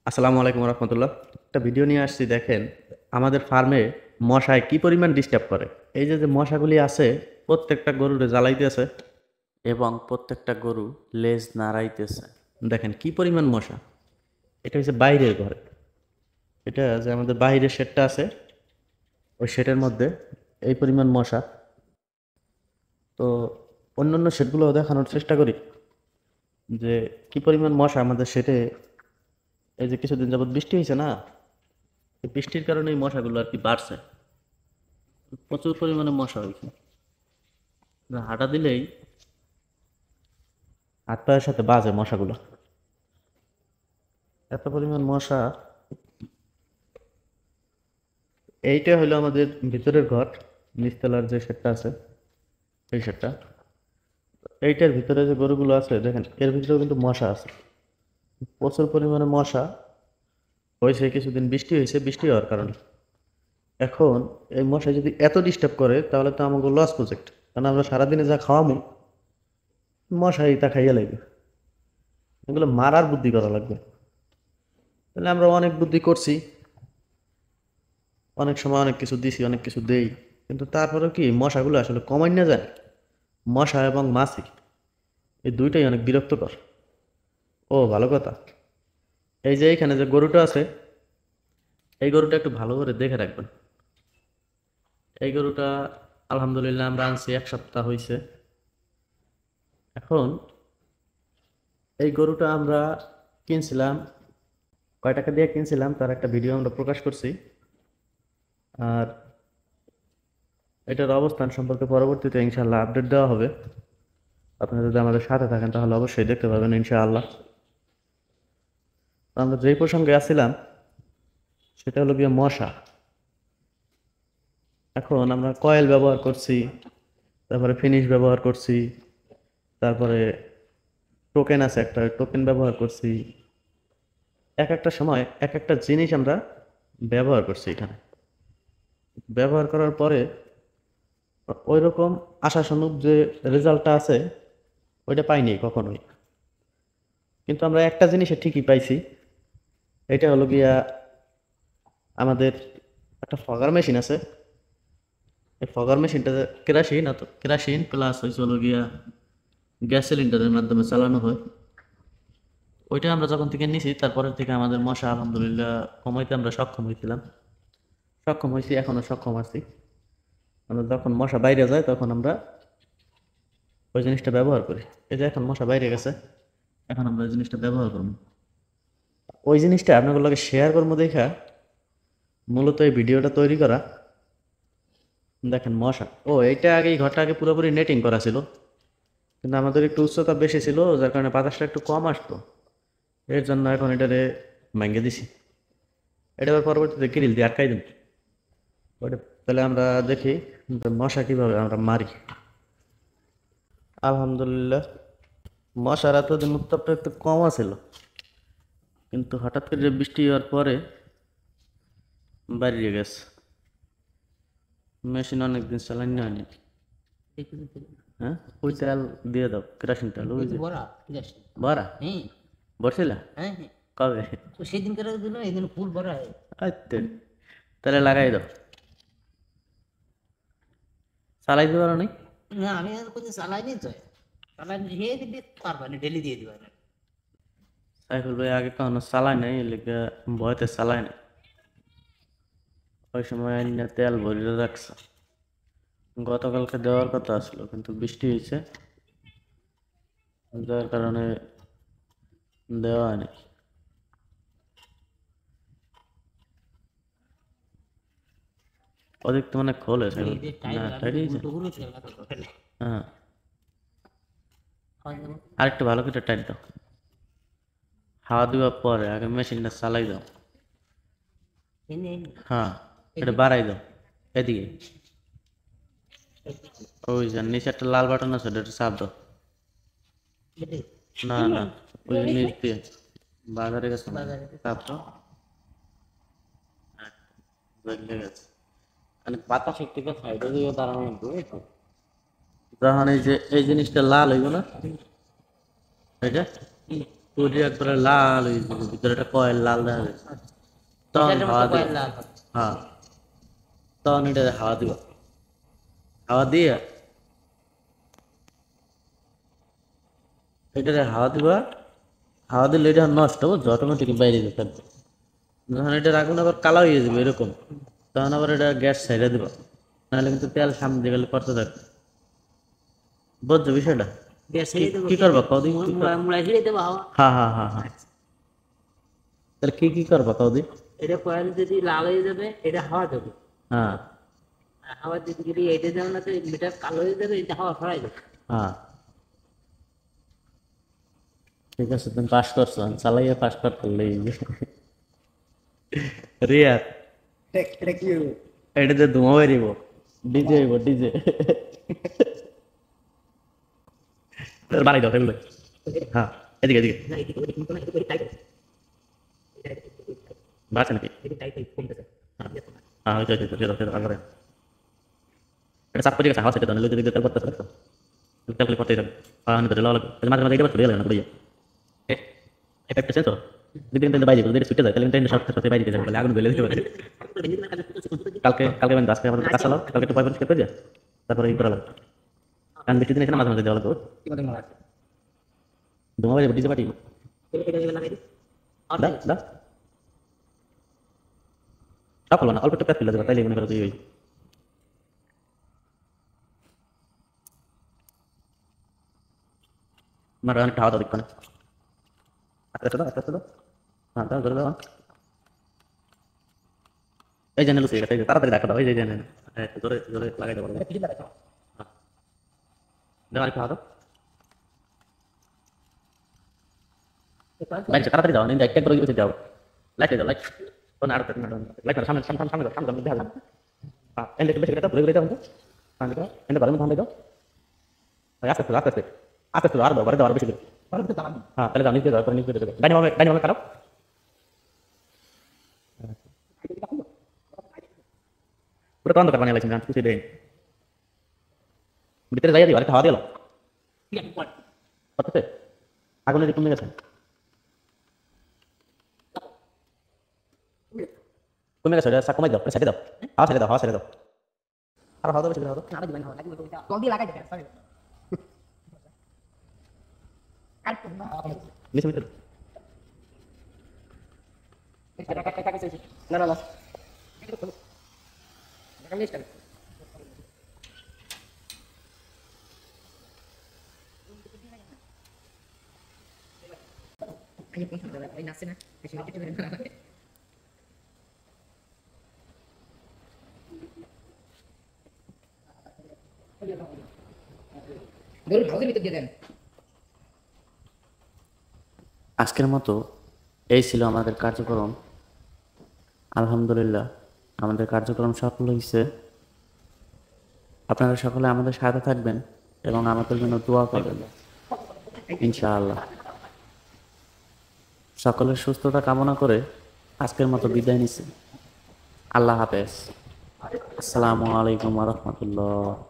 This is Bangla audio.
আসসালামু আলাইকুম রহমতুল্লাহ। একটা ভিডিও নিয়ে আসছি, দেখেন আমাদের ফার্মে মশায় কি পরিমাণ ডিস্টার্ব করে। এই যে যে মশাগুলি আছে, প্রত্যেকটা গরুরে জ্বালাইতেছে এবং প্রত্যেকটা গরু লেজ নাড়াইতেছে। দেখেন কি পরিমাণ মশা। এটা হচ্ছে বাইরের ঘরে, এটা যে আমাদের বাইরের শেডটা আছে, ওই শেডের মধ্যে এই পরিমাণ মশা। তো অন্যান্য শেডগুলো দেখানোর চেষ্টা করি যে কি পরিমাণ মশা আমাদের শেডে। এই যে কিছুদিন যাবত বৃষ্টি হয়েছে না, এই বৃষ্টির কারণে এই মশাগুলো আর কি বাড়ছে, প্রচুর পরিমাণে মশা হয়েছে। হাঁটা দিলেই হাত পায়ের সাথে বাজে মশাগুলো, এত পরিমাণ মশা। এইটা হলো আমাদের ভিতরের ঘর, নিচতলার যে শেডটা আছে, এই শেডটা। এইটার ভিতরে যে গরুগুলো আছে, দেখেন এর ভিতরেও কিন্তু মশা আছে, প্রচুর পরিমাণে মশা হয়েছে। কিছুদিন বৃষ্টি হয়েছে, বৃষ্টি হওয়ার কারণে এখন এই মশা যদি এত ডিস্টার্ব করে, তাহলে তো আমাকে লস প্রজেক্ট। কারণ আমরা সারাদিনে যা খাওয়ামো, মশাই তা খাইয়া লাগবে। এগুলো মারার বুদ্ধি করা লাগবে। তাহলে আমরা অনেক বুদ্ধি করছি, অনেক সময় অনেক কিছু দিছি, অনেক কিছু দেই, কিন্তু তারপরেও কি মশাগুলো আসলে কমাই না যায়। মশা এবং মাছি এই দুইটাই অনেক বিরক্তকর। ও ভালো কথা, এই যে এখানে যে গরুটা আছে, এই গরুটা একটু ভালো করে দেখে রাখবেন। এই গরুটা আলহামদুলিল্লাহ আমরা আনছি 1 সপ্তাহ হয়েছে। এখন এই গরুটা আমরা কিনছিলাম, কয় টাকা দিয়ে কিনছিলাম তার একটা ভিডিও আমরা প্রকাশ করছি। আর এটার অবস্থান সম্পর্কে পরবর্তীতে ইনশাআল্লাহ আপডেট দেওয়া হবে। আপনারা যদি আমাদের সাথে থাকেন তাহলে অবশ্যই দেখতে পাবেন ইনশাআল্লাহ। তো আমরা যেই প্রসঙ্গে আসছিলাম, সেটা হলো গিয়ে মশা। এখন আমরা কয়েল ব্যবহার করছি, তারপরে ফিনিশ ব্যবহার করছি, তারপরে টোকেন আছে একটা, টোকেন ব্যবহার করছি। এক একটা সময় এক একটা জিনিস আমরা ব্যবহার করছি এখানে। ব্যবহার করার পরে ওই রকম আশানুরূপ যে রেজাল্টটা আছে, ওইটা পাইনি কখনোই। কিন্তু আমরা একটা জিনিসে ঠিকই পাইছি, এটা হলো গিয়া আমাদের একটা ফগার মেশিন আছে। এই ফগার মেশিনটা কেরাসিন, কেরাসিন প্লাস হয়েছে হলো গিয়া গ্যাস সিলিন্ডারের মাধ্যমে চালানো হয়। ওইটা আমরা যখন থেকে নিছি, তারপরের থেকে আমাদের মশা আলহামদুলিল্লাহ কমাইতে আমরা সক্ষম হয়েছিলাম, সক্ষম হয়েছি, এখনো সক্ষম আছি। আমরা যখন মশা বাইরে যায় তখন আমরা ওই জিনিসটা ব্যবহার করি। এই যে এখন মশা বাইরে গেছে, এখন আমরা ওই জিনিসটা ব্যবহার করবো। ওই জিনিসটা আপনাদের লগে শেয়ার করবো দেখা মূলত এই ভিডিওটা তৈরি করা। দেখেন মশা, ও এইটা আগে, এই ঘরটা আগে পুরোপুরি নেটিং করা ছিল, কিন্তু আমাদের একটু উচ্চতা বেশি ছিল, যার কারণে বাতাসটা একটু কম আসতো। এর জন্য এখন এটারে ভেঙে দিছি। এটা আবার পরবর্তীতে গ্রিল দিয়ে আটকাই দিন। ওটা তাহলে আমরা দেখি যে মশা কিভাবে আমরা মারি। আলহামদুলিল্লাহ মশার এতদিন উত্তাপটা একটু কম আছিল, কিন্তু হঠাৎ করে যে বৃষ্টি হওয়ার পরে বাড়িয়ে গেছে। মেশিন অনেকদিন চালানি হয়নি। হ্যাঁ, ওই তেল দিয়ে দাও, কেরাসিন তেল, ওই যে ভরা ভরছিল কবে? আচ্ছা, তাহলে লাগাই দাও। চালাই দিতে পারো নি? সাইকেল ভাই আগে কখনো চালাই নাই, এর লিগে ভয়তে চালাই নাই। ওই সময় আইনা তেল ভরে রাখছে, গতকালকে দেওয়ার কথা আসলো, কিন্তু বৃষ্টি হয়েছে, যার কারণে দেওয়া হয়নি। ওদিক তো মানে খোলে সাইকেল না, টাইট হয়েছে। হ্যাঁ, আরেকটু ভালো করে টাইট দাও। হাওয়া দেওয়ার পরে আগে মেশিনটা চালাই দাও। হ্যাঁ, এটা বাড়াই দাও এদিকে। ওই যে নিচে একটা লাল বাটন আছে, এটা চাপ দাও। না না, ওই যে নিচ দিয়ে বাজারে গেছে না, চাপ দাও। হ্যাঁ, বেরিয়ে গেছে। মানে বাতাস একটু সাইডে দিয়ে দাঁড়ানো লাগবে, বুঝছো? যখন এই যে এই জিনিসটা লাল হইব না, এটা পুরি একবারে লাল হয়ে যাবে, ভিতরে একটা কয়েল লাল দেখা যায়। তখন এটার হাওয়া মতো দিবা। কয়েল লাল হবে। হ্যাঁ, তখন এটা হাওয়া দিবা। হাওয়া দিয়ে এটাতে হাওয়া দিবা। হাওয়া দিলে এটা নষ্ট বুঝছো, অটোমেটিক বাইরে যেতে থাকবে। যখন এটা আগুন আবার কালো হয়ে যাবে এরকম, তখন আবার এটা গ্যাস ছেড়ে দিবা, নাহলে কিন্তু তেল সামনে দিয়ে গেলে করতে থাকবে। বুঝছো বিষয়টা? গ্যাস ছেড়ে দেবো, কি করবা কদিন? মুড়া ছেড়ে দেবো হাওয়া। হ্যাঁ হ্যাঁ হ্যাঁ হ্যাঁ, তাহলে কি করবা কদিন? এটা কয়েল যদি লাল হয়ে যাবে এটা হাওয়া দেবে। হ্যাঁ আর হাওয়া দিতে গেলে এটা যেমন আছে এটা কালো হয়ে যাবে, এটা হাওয়া ছড়াই দেবে। হ্যাঁ, ঠিক আছে, তুমি পাস করছো, আমি চালাইয়া পাস কর করলেই। রিয়া, এটা কি হবে? এটাতে ধোঁয়া বেরিব, ডিজে হইব ডিজে। বাড়াই দাও সেগুলো। হ্যাঁ, এদিকে এদিকে না এদিকে ওদিকে কিন্তু না, এদিকে ওদিকে টাইট। বাড়ছে নাকি? এদিকে টাইট কমতেছে। হ্যাঁ, ওই তো সেটা সেটা আলাদা। এটা চাপ পড়ে গেছে, হাওয়া সেটা তো লইতে দিতে তেল করতেছে তো। তেল খালি করতেই থাকবে। আমি তো লাল লাগবে, মাঝে মাঝে এটা চলে গেল না কইয়া। একটা সেন্সর দিদি কিন্তু বাইরে যদি ছুটে যায় তাহলে কিন্তু শর্ট সার্কিট বাইরে দিয়ে যাবে, আগুন জ্বলে দিতে পারে। কালকে কালকে মানে আজকে আমাদের কাজ চালাও, কালকে একটু পরিষ্কার করে যায়, তারপরে এই করা লাগবে। কারণ বৃষ্টির দিন এসে না মাঝে মাঝে দেওয়া লাগবে। ধোঁয়া বাইরে ডিজে পার্টি দা দা সব হলো না, অল্প একটু প্যাস ফেলে দেবে, তাইলে মনে করো তুই ওই আমার অনেকটা হাওয়া দাও দেখবে না। আস্তে আস্তে দাও, আস্তে আস্তে দাও। হ্যাঁ দাও, ধরে দাও। এই জন্য লুচিয়ে গেছে, এই যে তাড়াতাড়ি দেখা দাও, এই যে জন্য একটু জোরে জোরে লাগাই দেবো। দাও আরেকটু হাওয়া দাও। লাইট তাড়াতাড়ি দাও, নিন একটা করে গেছে যাও। লাইট দাও, লাইট ও না, আর লাইট সামনে সামনে সামনে দাও, সামনে দেখা যাবে। হ্যাঁ, এন্ড একটু বেশি করে দাও, ঘুরে ঘুরে দাও। সামনে দাও, এন্ড ঘরের মধ্যে দাও। আস্তে আস্তে আস্তে আস্তে আস্তে আস্তে আর দাও, ঘরে দাও আর বেশি করে। হ্যাঁ, তাহলে দাও, নিচে দাও, পরে নিচে দাও। ডাইনি মামে কাটো। পুরো তো অন্ধকার বানিয়ে লাগছে, আমি কিছু দেই ভিতরে যাইয়া দিও, আরেকটা হাওয়া দিও। করতেছে আগুনে যে কমে গেছে, কমে গেছে, ওটা কমাই দাও, ছেড়ে দাও, হাওয়া ছেড়ে দাও, হাওয়া ছেড়ে দাও। আর হাওয়া দাও, বেশি করে হাওয়া দাও। আবার দিবেন হাওয়া লাগবে ওটা জল দিয়ে লাগাই দেবেন সরি। আর নিচে নিচে দাও। না না না এটা মিস্টার আই কোন সময় ওই নাচছে না বেশি বেশি বেশি না বল ভাউজের ভিতর দিয়ে দেন। আজকের মতো এই ছিল আমাদের কার্যক্রম। আলহামদুলিল্লাহ আমাদের কার্যক্রম সফল হয়েছে। আপনারা সকলে আমাদের সাথে থাকবেন এবং আমাদের জন্য দোয়া করবেন ইনশাআল্লাহ। সকলের সুস্থতা কামনা করে আজকের মতো বিদায় নিচ্ছি। আল্লাহ হাফেজ। আসসালামু আলাইকুম ওয়া রাহমাতুল্লাহ।